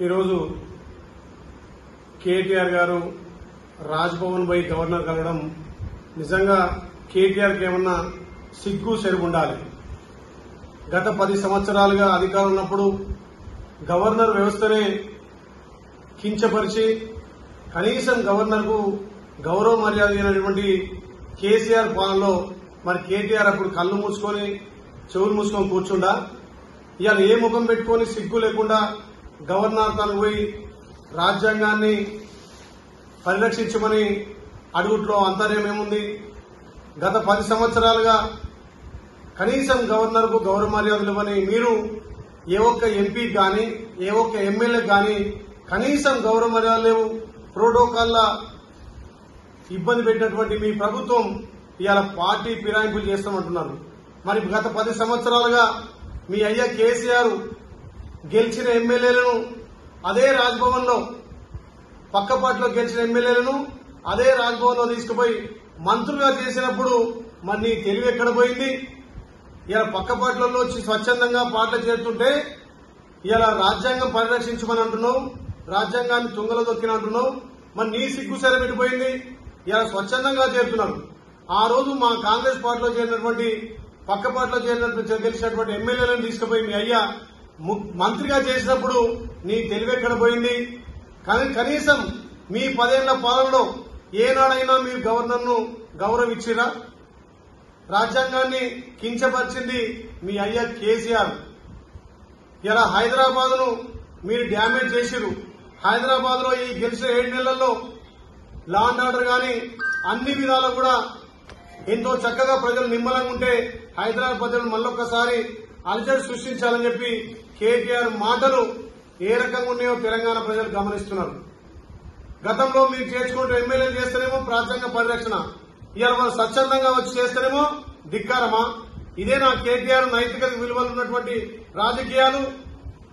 ఈరోజు కేటీఆర్ గారు రాజ్భవన్ పోయి గవర్నర్ కలవడం నిజంగా కేటీఆర్కి ఏమన్నా సిగ్గు సెరుగు ఉండాలి. గత 10 సంవత్సరాలుగా అధికారం ఉన్నప్పుడు గవర్నర్ వ్యవస్థనే కించపరిచి కనీసం గవర్నర్కు గౌరవ మర్యాద అయినటువంటి కేసీఆర్ పాలనలో మరి కేటీఆర్ అప్పుడు కళ్ళు మూసుకొని చెవులు మూసుకొని కూర్చుండా ఇవాళ ఏ ముఖం పెట్టుకొని సిగ్గు లేకుండా గవర్నర్ తను పోయి రాజ్యాంగాన్ని పరిరక్షించమని అడుగుట్లో అంతర్యమేముంది? గత 10 సంవత్సరాలుగా కనీసం గవర్నర్కు గౌరవ మర్యాదలు ఇవ్వని మీరు ఏ ఒక్క ఎంపీకి గాని ఏ ఒక్క ఎమ్మెల్యేకి గాని కనీసం గౌరవ మర్యాదలు లేవు. ప్రోటోకాల్ల ఇబ్బంది పెట్టినటువంటి మీ ప్రభుత్వం ఇవాళ పార్టీ ఫిరాయింపులు చేస్తామంటున్నారు. మరి గత 10 సంవత్సరాలుగా మీ అయ్య కేసీఆర్ గెలిచిన ఎమ్మెల్యేలను అదే రాజ్భవన్ లో పక్కపాట్లో గెలిచిన ఎమ్మెల్యేలను అదే రాజ్భవన్ లో తీసుకుపోయి మంత్రులుగా చేసినప్పుడు మరి నీ తెలివి ఎక్కడ పోయింది? ఇలా పక్కపాట్లలో స్వచ్ఛందంగా పాటలు చేస్తుంటే ఇలా రాజ్యాంగం పరిరక్షించమని అంటున్నావు, రాజ్యాంగాన్ని తుంగలో దొక్కినంటున్నావు. మరి నీ సిగ్గు సరే పెట్టిపోయింది. ఇలా స్వచ్ఛందంగా చేరుతున్నారు. ఆ రోజు మా కాంగ్రెస్ పార్టీలో చేరినటువంటి పక్కపాట్లో గెలిచినటువంటి ఎమ్మెల్యేలను తీసుకుపోయి మీ అయ్యా మంత్రిగా చేసినప్పుడు నీ తెలివెక్కడ పోయింది? కనీసం మీ 10 ఏళ్ల పాలనలో ఏనాడైనా మీరు గవర్నర్ను గౌరవించిరా? రాజ్యాంగాన్ని కించపరిచింది మీ అయ్య కేసీఆర్. ఇలా హైదరాబాద్ ను మీరు డ్యామేజ్ చేసిరు. హైదరాబాద్ లో ఈ గెలిచిన 7 నెలల్లో లా అండ్ ఆర్డర్ గాని అన్ని విధాలు కూడా ఎంతో చక్కగా ప్రజలు నిమ్మలంగా ఉంటే హైదరాబాద్ ప్రజలు మళ్ళొక్కసారి అలజడి సృష్టించాలని చెప్పి కేటీఆర్ మాటలు ఏ రకంగా ఉన్నాయో తెలంగాణ ప్రజలు గమనిస్తున్నారు. గతంలో మీరు చేర్చుకుంటూ ఎమ్మెల్యేలు చేస్తేనేమో రాజ్యాంగ పరిరక్షణ, ఇవాళ వాళ్ళు స్వచ్ఛందంగా వచ్చి చేస్తేనేమో ధిక్కారమా? ఇదే నా కేటీఆర్ నైతిక విలువలు ఉన్నటువంటి రాజకీయాలు.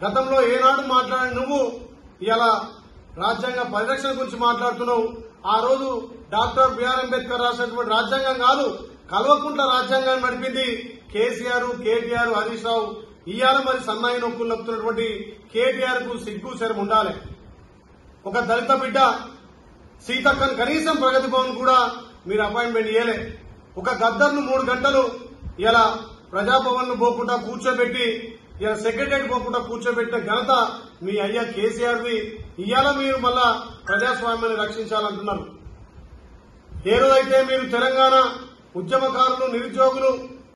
గతంలో ఏనాడు మాట్లాడి నువ్వు ఇవాళ రాజ్యాంగ పరిరక్షణ గురించి మాట్లాడుతున్నావు. ఆ రోజు డాక్టర్ బిఆర్ అంబేద్కర్ రాసినటువంటి రాజ్యాంగం కాదు, కల్వకుంట్ల రాజ్యాంగాన్ని నడిపింది కేసీఆర్, కేటీఆర్, హరీష్ రావు. ఇవాళ మరి సన్నాయి నొక్కులు నొక్కుతున్నటువంటి కేటీఆర్ కు సిగ్గు శరం ఉండాలి. ఒక దళిత బిడ్డ సీతక్కను కనీసం ప్రగతి భవన్ కూడా మీరు అపాయింట్మెంట్ ఇయ్యలే. ఒక గద్దర్ను 3 గంటలు ఇలా ప్రజాభవన్ ను పోకుండా కూర్చోబెట్టి ఇలా సెక్రటరీ పోకుండా కూర్చోబెట్టిన ఘనత మీ అయ్యా కేసీఆర్ ది. ఇవాళ మీరు మళ్ళా ప్రజాస్వామ్యాన్ని రక్షించాలంటున్నారు. ఏ రోజైతే మీరు తెలంగాణ ఉద్యమకారులు, నిరుద్యోగులు